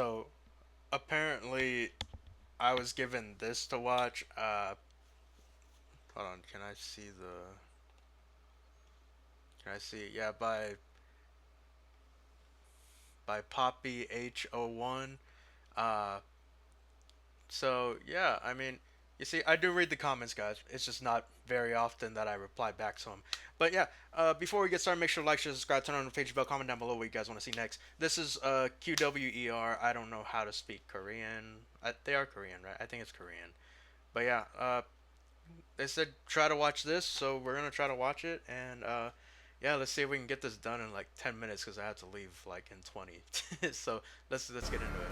So apparently, I was given this to watch. Hold on, can I see the? Can I see it? Yeah, by Poppy H01. Uh, so yeah, I mean, you see, I do read the comments, guys. It's just not very often that I reply back to them. But yeah, before we get started, make sure to like, share, subscribe, turn on the notification bell, comment down below what you guys want to see next. This is QWER. I don't know how to speak Korean. They are Korean, right? I think it's Korean. But yeah, they said try to watch this, so we're gonna try to watch it, and yeah, let's see if we can get this done in like 10 minutes because I have to leave like in 20. So let's get into it.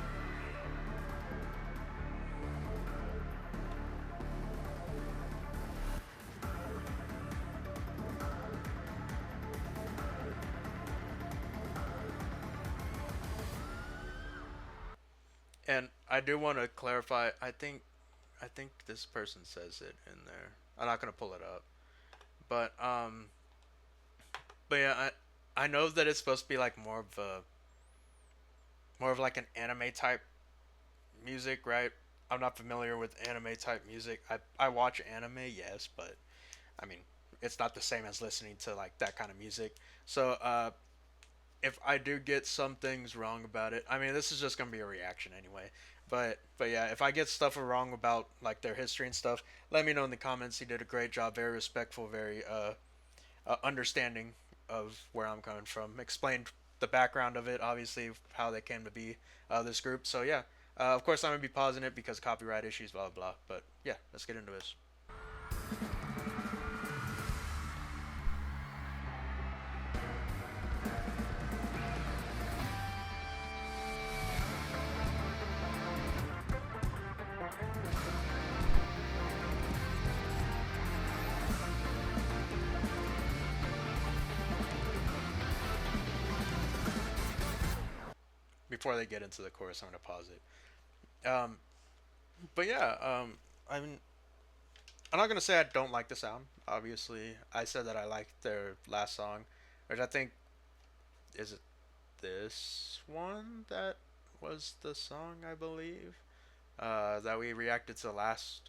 And I do want to clarify. I think this person says it in there. I'm not gonna pull it up, but yeah, I know that it's supposed to be like more of like an anime type music, right? I'm not familiar with anime type music. I watch anime, yes, but I mean, it's not the same as listening to like that kind of music. So if I do get some things wrong about it, I mean, this is just gonna be a reaction anyway. But yeah, if I get stuff wrong about like their history and stuff, let me know in the comments. He did a great job, very respectful, very understanding of where I'm coming from. Explained the background of it, obviously how they came to be this group. So yeah, of course I'm gonna be pausing it because copyright issues, blah blah. But yeah, let's get into this. Before they get into the chorus, I'm gonna pause it. But yeah, I mean, I'm not gonna say I don't like the sound. Obviously, I said that I liked their last song, which I think is it this one that was the song I believe that we reacted to last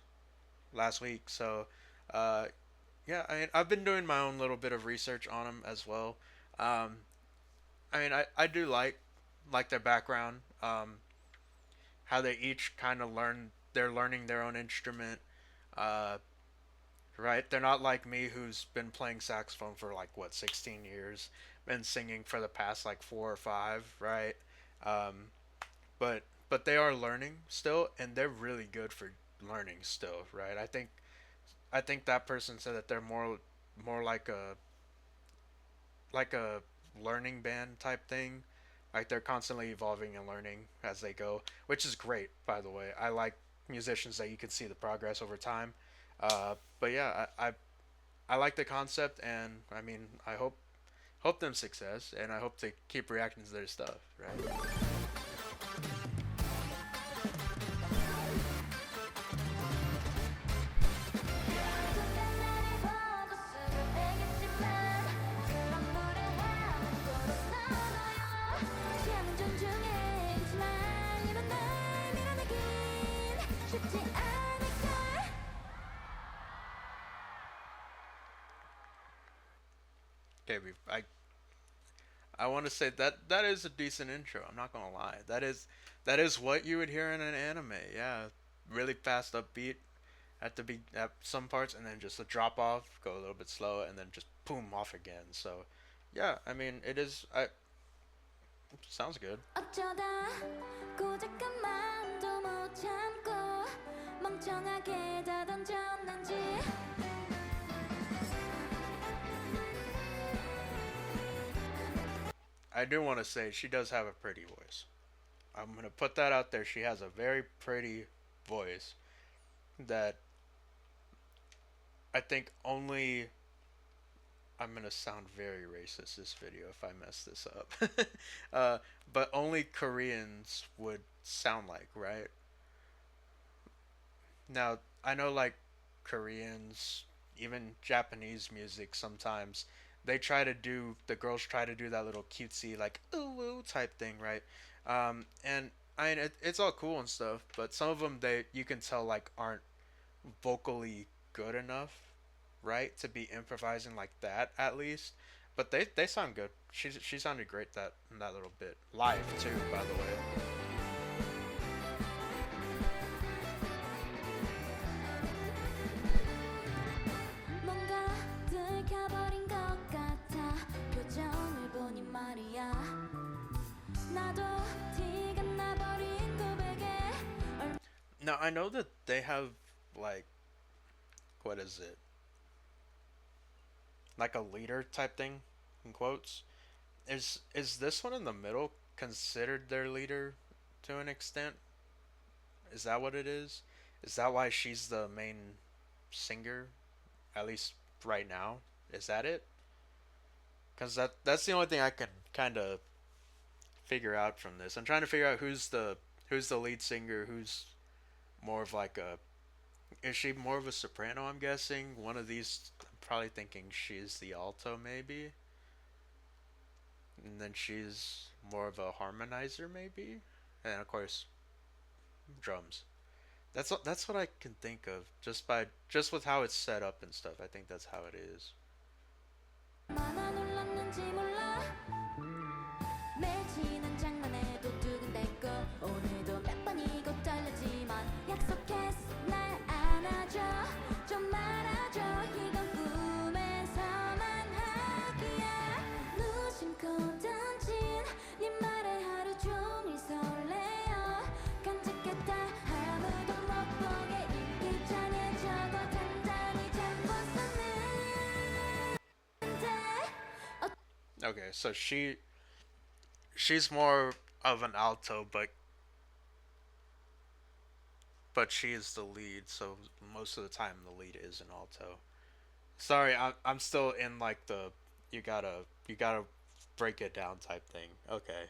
week. So uh, yeah, I mean, I've been doing my own little bit of research on them as well. Um, I mean, I do like their background, how they each kind of learn. They're learning their own instrument. Uh, right? They're not like me who's been playing saxophone for like what 16 years, been singing for the past like 4 or 5, right? Um, but they are learning still, and they're really good for learning still, right? I think that person said that they're more like a learning band type thing. Like they're constantly evolving and learning as they go, which is great, by the way. I like musicians that you can see the progress over time. But yeah, I like the concept, and I mean, I hope them success, and I hope to keep reacting to their stuff, right? Okay, I want to say that that is a decent intro. I'm not gonna lie. That is what you would hear in an anime. Yeah, really fast upbeat at some parts, and then just a drop off, go a little bit slow, and then just boom off again. So, yeah, I mean it is. I sounds good. I do want to say she does have a pretty voice. I'm gonna put that out there. She has a very pretty voice that I think only I'm gonna sound very racist this video if I mess this up. uh, but only Koreans would sound like, right? Now I know like Koreans, even Japanese music sometimes the girls try to do that little cutesy like ooh woo type thing, right? And I mean, it's all cool and stuff, but some of them they you can tell like aren't vocally good enough, right, to be improvising like that at least. But they sound good. She sounded great that in that little bit live too, by the way. 뭔가 들켜버린 것 같아 표정을 보니 말이야 나도 티가 나버린 고백에 Now I know that they have like what is it like a leader type thing in quotes. Is this one in the middle considered their leader to an extent? Is that what it is? Is that why she's the main singer at least right now? Is that it? Because that's the only thing I can kind of figure out from this. I'm trying to figure out who's the lead singer, who's more of like a is she more of a soprano? I'm guessing one of these. I'm probably thinking she's the alto maybe, and then she's more of a harmonizer maybe, and of course drums. That's what I can think of just with how it's set up and stuff. I think that's how it is. 얼마나 놀랐는지 몰라 매일 치는 장난에도 두근댔고 오늘도 몇 번이고 떨렸지만 약속했어 날 안아줘 좀 말아줘 이건 꿈에서만 하기야 무심코 던진 네 말에 하루 종일 설레어 깜찍했다 아무도 못 보게 일기장에 적어 단단히 잡고 썼는데 Okay, so she's more of an alto, but she is the lead. So most of the time the lead is an alto. Sorry, I'm still in like the you gotta break it down type thing. Okay,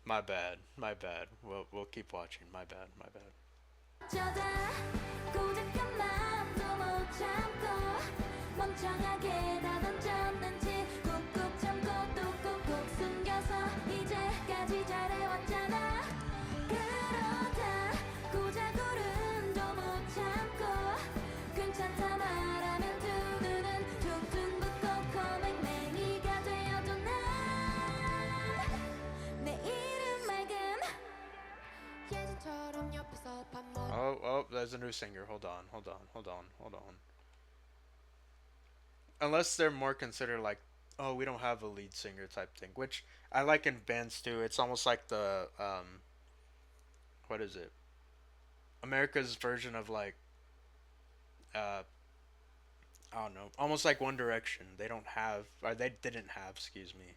my bad. We'll keep watching. My bad. 어쩌다 고작한 마음도 못 참고 멍청하게 다 던졌는지 꾹꾹 참고 또 꾹꾹 숨겨서 이제까지 잘해왔잖아 그러다 고작 울음도 못 참고 괜찮다 말하면 두 눈은 퉁퉁 붓고 코맹맹이가 되어도 난내 이름 맑은 예전처럼 옆에서 밥 먹. Oh, there's a new singer. Hold on. Unless they're more considered like, oh, we don't have a lead singer type thing, which I like in bands too. It's almost like the what is it? America's version of like uh I don't know, almost like One Direction. They don't have, or they didn't have, excuse me.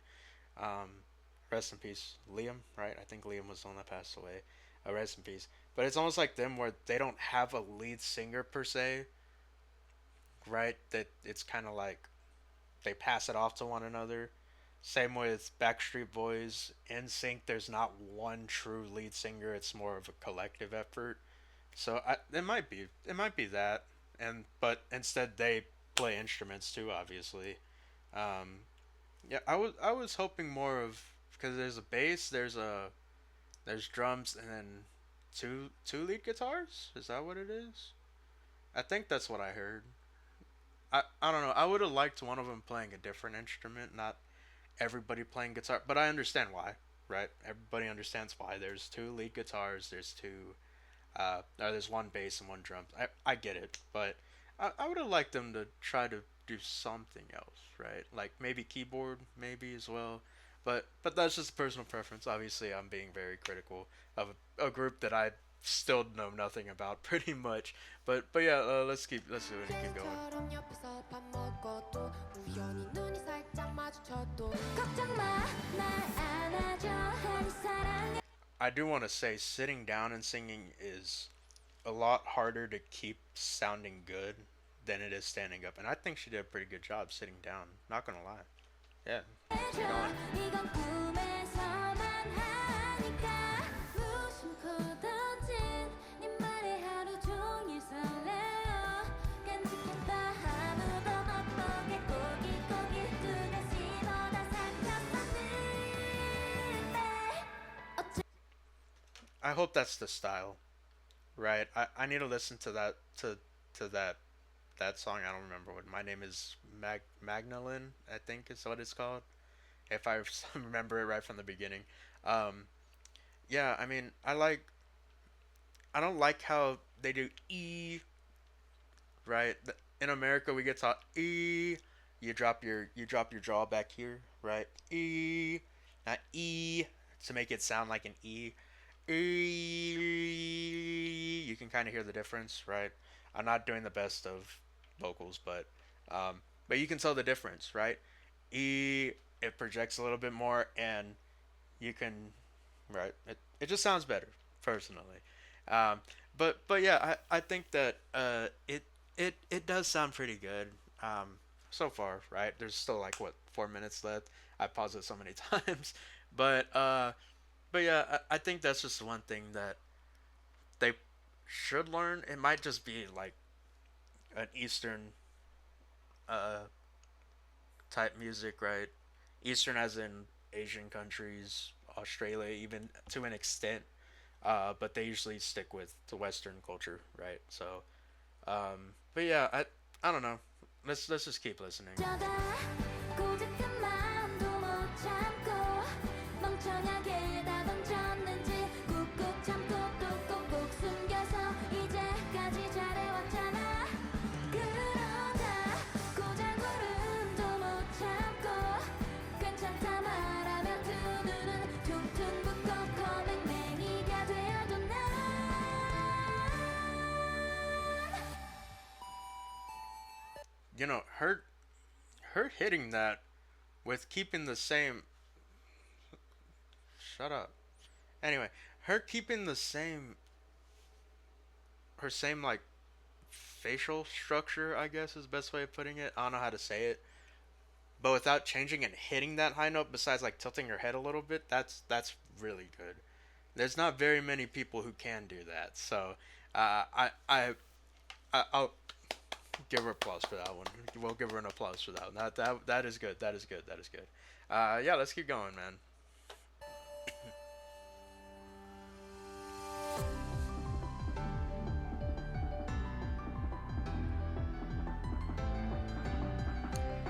Um, rest in peace, Liam. Right? I think Liam was the one that passed away. Rest in peace. But it's almost like them where they don't have a lead singer per se, right? That it's kind of like they pass it off to one another. Same with Backstreet Boys. In Sync, there's not one true lead singer. It's more of a collective effort. So it might be that, and but instead they play instruments too, obviously. Um, yeah, I was hoping more of because there's a bass, there's drums, and then two lead guitars. Is that what it is? I think that's what I heard. I don't know. I would have liked one of them playing a different instrument, not everybody playing guitar. But I understand why, right? Everybody understands why. There's two lead guitars. There's one bass and one drum. I get it, but I would have liked them to try to do something else, right? Like maybe keyboard, maybe as well. But that's just a personal preference. Obviously, I'm being very critical of a group that I still know nothing about, pretty much. But yeah, let's do it and keep going. 예전처럼 옆에서 밥 먹어도 우연히 눈이 살짝 마주쳐도 걱정 마날 안아줘 하니 사랑해 I do want to say sitting down and singing is a lot harder to keep sounding good than it is standing up, and I think she did a pretty good job sitting down. Not gonna lie. Yeah, keep going. 이건 꿈에서만 하니까 무심코 던진 네 말에 하루 종일 설레어 깜찍했다 아무도 못 보게 고깃고깃 두 가지 너다 삼켰었는데 어째 I hope that's the style, right? I need to listen to that song. I don't remember what my name is. Magdalene, I think is what it's called. If I remember it right from the beginning. Um, yeah, I mean, I don't like how they do e, right? In America, we get taught e. You drop your jaw back here, right? E, not e, to make it sound like an e. E. You can kind of hear the difference, right? I'm not doing the best of vocals, but you can tell the difference, right? E, it projects a little bit more, and you can, right? It just sounds better, personally. Um, but yeah, I think that it does sound pretty good so far, right? There's still like what 4 minutes left. I paused it so many times, but uh, but yeah, I think that's just one thing that they should learn. It might just be like an Eastern uh, type music, right? Eastern as in Asian countries, Australia, even to an extent. But they usually stick with the Western culture, right? So, but yeah, I don't know. Let's just keep listening. 어쩌다 고집한 마음도 못 참고 멍청하게 다 던졌는지 꾹꾹 참고 또 꼭꼭 숨겨서 이제까지 잘해왔잖아 그러다 고작 울음도 못 참고 괜찮다 말하며 두 눈은 퉁퉁 붓고 거맹맹이가 되어도 난 Her hitting that with keeping the same. Shut up. Anyway, her keeping the same, her same like facial structure, I guess is the best way of putting it. I don't know how to say it, but without changing and hitting that high note, besides like tilting her head a little bit, that's really good. There's not very many people who can do that, so I'll give her applause for that one. We'll give her an applause for that one. That is good. That is good. That is good. Yeah, let's keep going, man.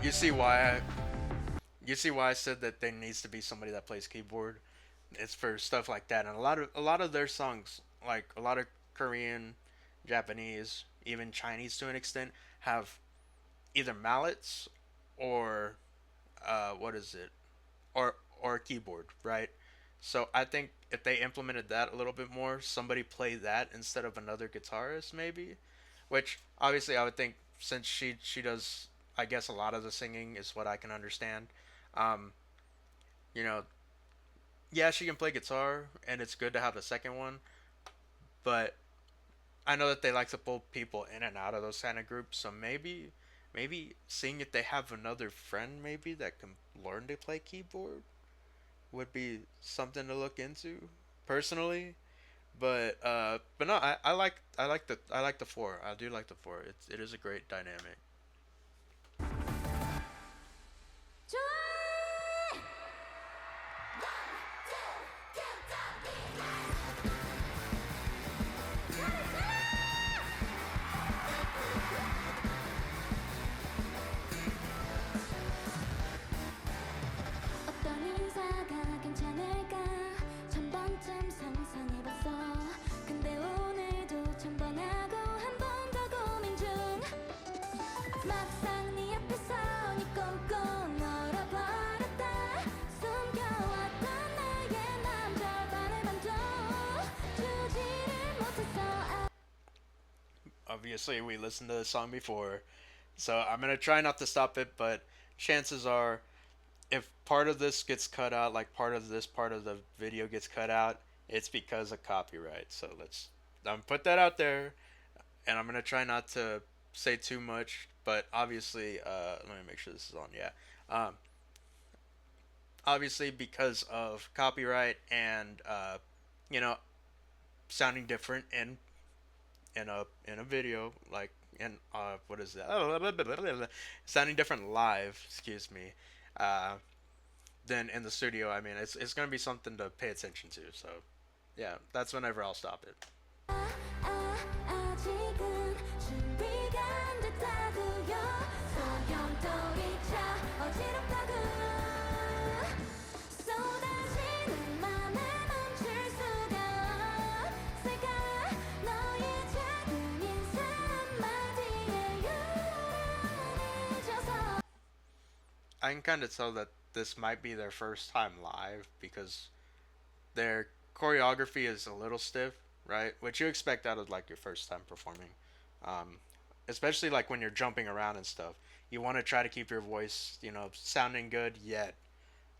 You see why I you see why I said that there needs to be somebody that plays keyboard. It's for stuff like that, and a lot of their songs, like a lot of Korean, Japanese, even Chinese to an extent, have either mallets or what is it, or a keyboard, right? So I think if they implemented that a little bit more, somebody play that instead of another guitarist, maybe. Which obviously I would think since she does, I guess a lot of the singing is what I can understand. Um, you know, yeah, she can play guitar, and it's good to have the second one. But I know that they like to pull people in and out of those kind of groups, so maybe seeing if they have another friend maybe that can learn to play keyboard would be something to look into personally. But no, I like the four. I do like the four. It is a great dynamic. 좋아해 어떤 인사가 괜찮을까 천 번쯤 상상해봤어 근데 오늘도 천 번 하고 한 번 더 고민 중 막상 네 앞에 서니 꽁꽁 얼어버렸다 숨겨왔던 나의 맘 절반을 도 주지를 못했어 Obviously, we listened to the song before, so I'm gonna try not to stop it. But chances are, if part of this gets cut out, like part of the video gets cut out, it's because of copyright. So let's put that out there, and I'm gonna try not to say too much. But obviously, let me make sure this is on. Yeah, um, obviously because of copyright and you know sounding different in a video like in what is that? Oh, sounding different live. Excuse me. Uh, than in the studio. I mean, it's gonna be something to pay attention to. So Yeah, that's whenever I'll stop it. 아직은 준비가 안 됐다고요 소용돌이쳐 어지럽다고 쏟아지는 맘에 멈출 수가 없을까 너의 작은 인사 한마디에 유난해져서 I can kind of tell that this might be their first time live because their choreography is a little stiff, right? Which you expect out of like your first time performing, um, especially like when you're jumping around and stuff. You want to try to keep your voice, sounding good, yet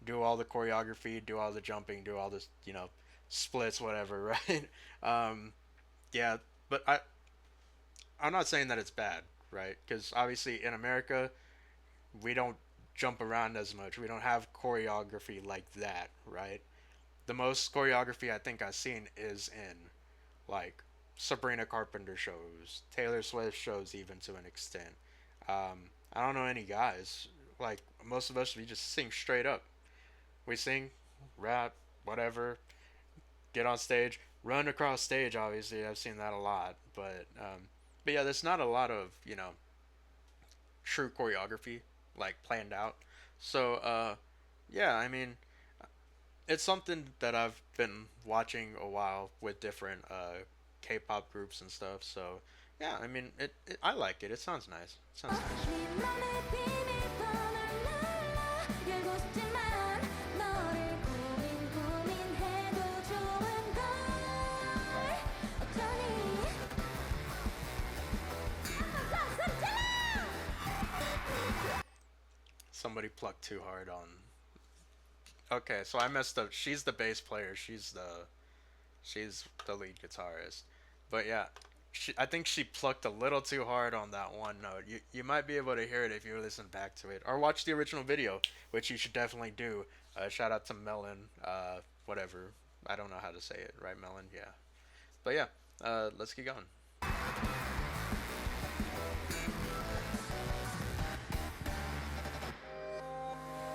do all the choreography, do all the jumping, do all this, splits, whatever, right? Um, yeah, but I'm not saying that it's bad, right? Because obviously in America we don't jump around as much. We don't have choreography like that, right? The most choreography I think I've seen is in like Sabrina Carpenter shows, Taylor Swift shows, even to an extent. I don't know any guys. Like most of us, we just sing straight up. We sing, rap, whatever, get on stage, run across stage. Obviously, I've seen that a lot, but yeah, there's not a lot of true choreography like planned out. So yeah, I mean, it's something that I've been watching a while with different K-pop groups and stuff. So yeah, I mean, I like it. It sounds nice. It sounds nice. 네 맘의 비밀번호를 눌러 열고 싶지만 너를 고민해도 좋은 걸 어쩌니 Somebody plucked too hard on. Okay, so I messed up. She's the bass player. She's the lead guitarist. But yeah, I think she plucked a little too hard on that one note. You might be able to hear it if you listen back to it or watch the original video, which you should definitely do. Shout out to Melon, whatever. I don't know how to say it, right, Melon? Yeah. But yeah, let's get going.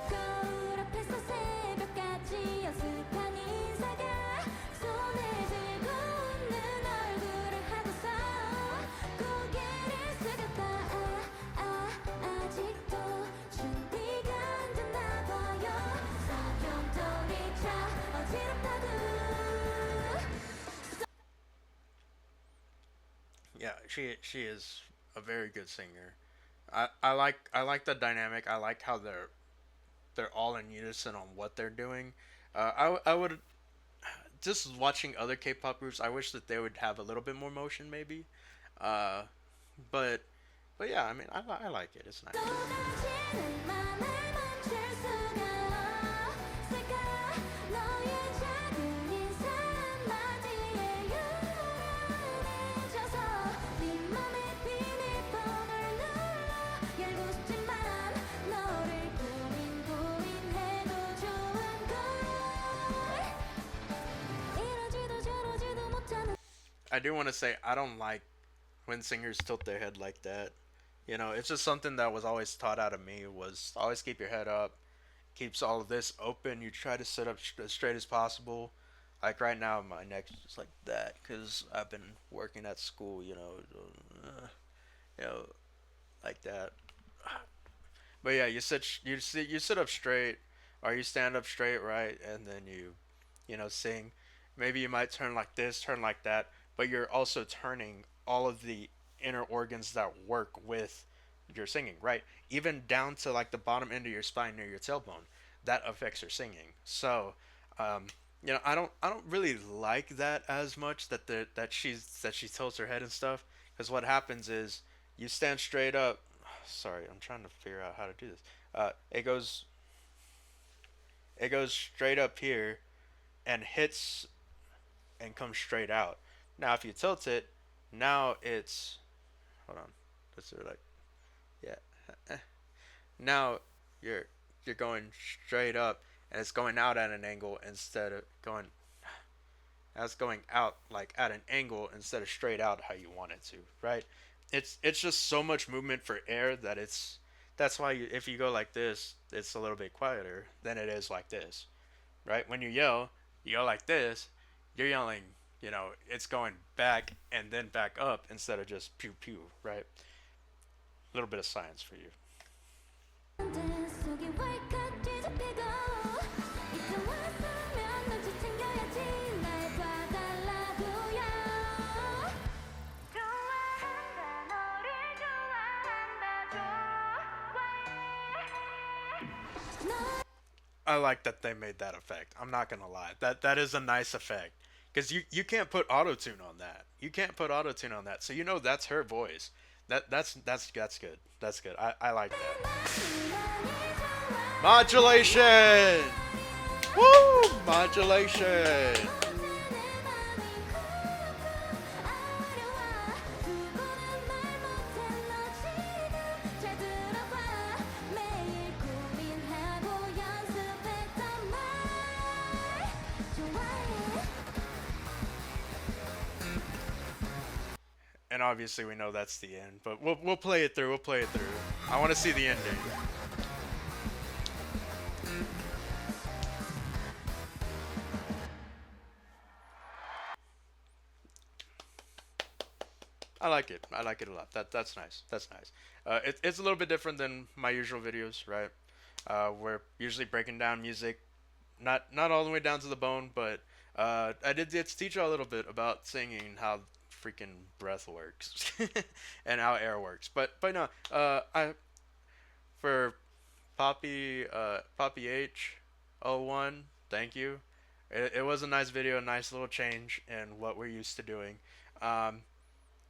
거울 앞에서 새벽까지 연습한 인사가 손을 들고 웃는 얼굴을 하고서 고개를 숙였다 아직도 준비가 안 됐나 봐요 소용돌이쳐 어지럽다고 Yeah, she is a very good singer. I like the dynamic. I like how they're all in unison on what they're doing. I would just watching other K-pop groups. I wish that they would have a little bit more motion, maybe. Uh, but but yeah, I mean, I like it. It's nice. 쏟아지는 맘을 멈출 수가 없을까 너의 작은 인사 한마디에 유난해져서 네 맘의 비밀번호를 눌러 열고 싶지만 너를 고민해도 좋은 걸 이러지도 저러지도 못하는 I do want to say I don't like when singers tilt their head like that. It's just something that was always taught out of me was always keep your head up, keeps all of this open. You try to sit up as straight as possible. Like right now, my neck's just like that because I've been working at school. Uh, you know, like that. But yeah, you sit up straight, or you stand up straight, right, and then you sing. Maybe you might turn like this, turn like that, but you're also turning all of the inner organs that work with your singing, right? Even down to like the bottom end of your spine near your tailbone, that affects your singing. So, um, I don't really like that as much that she tilts her head and stuff, because what happens is you stand straight up. Sorry, I'm trying to figure out how to do this. It goes straight up here and hits and comes straight out. Now, if you tilt it, now it's hold on. Let's do it like yeah. Now you're you're going straight up and it's going out at an angle instead of going. That's going out like at an angle instead of straight out how you want it to, right? It's just so much movement for air that that's why if you go like this, it's a little bit quieter than it is like this, right? When you yell like this, you're yelling, it's going back and then back up instead of just pew pew, right? A little bit of science for you. 속이 왈칵 뒤집히고 이제 왔으면 눈치 챙겨야지 날 봐달라고요 좋아한다 너를 좋아한다 좋아해 I like that they made that effect. I'm not gonna lie. That is a nice effect. Because you can't put auto tune on that. You can't put auto tune on that. So that's her voice. That's good. That's good. I like that. Modulation. Woo! Modulation. And obviously we know that's the end, but we'll play it through. We'll play it through. I want to see the ending. I like it. I like it a lot. That's nice. That's nice. It's a little bit different than my usual videos, right? We're usually breaking down music, not all the way down to the bone, but I did get to teach you a little bit about singing, how freaking breath works, and how air works. But no, I for Poppy H01, thank you. It was a nice video, a nice little change in what we're used to doing. Um,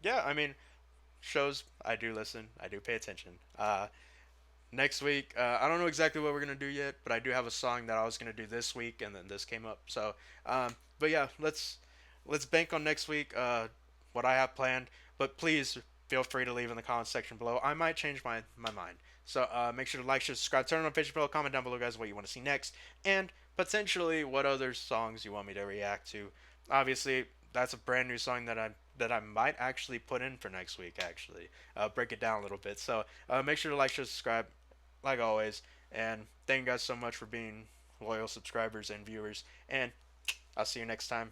yeah, I mean, shows I do listen, I do pay attention. Next week, I don't know exactly what we're gonna do yet, but I do have a song that I was gonna do this week, and then this came up. So, but yeah, let's bank on next week. What I have planned, but please feel free to leave in the comments section below. I might change my mind. So make sure to like, share, subscribe, turn on notification bell, comment down below, guys, what you want to see next, and potentially what other songs you want me to react to. Obviously, that's a brand new song that I might actually put in for next week. Actually, break it down a little bit. So make sure to like, share, subscribe, like always. And thank you guys so much for being loyal subscribers and viewers. And I'll see you next time.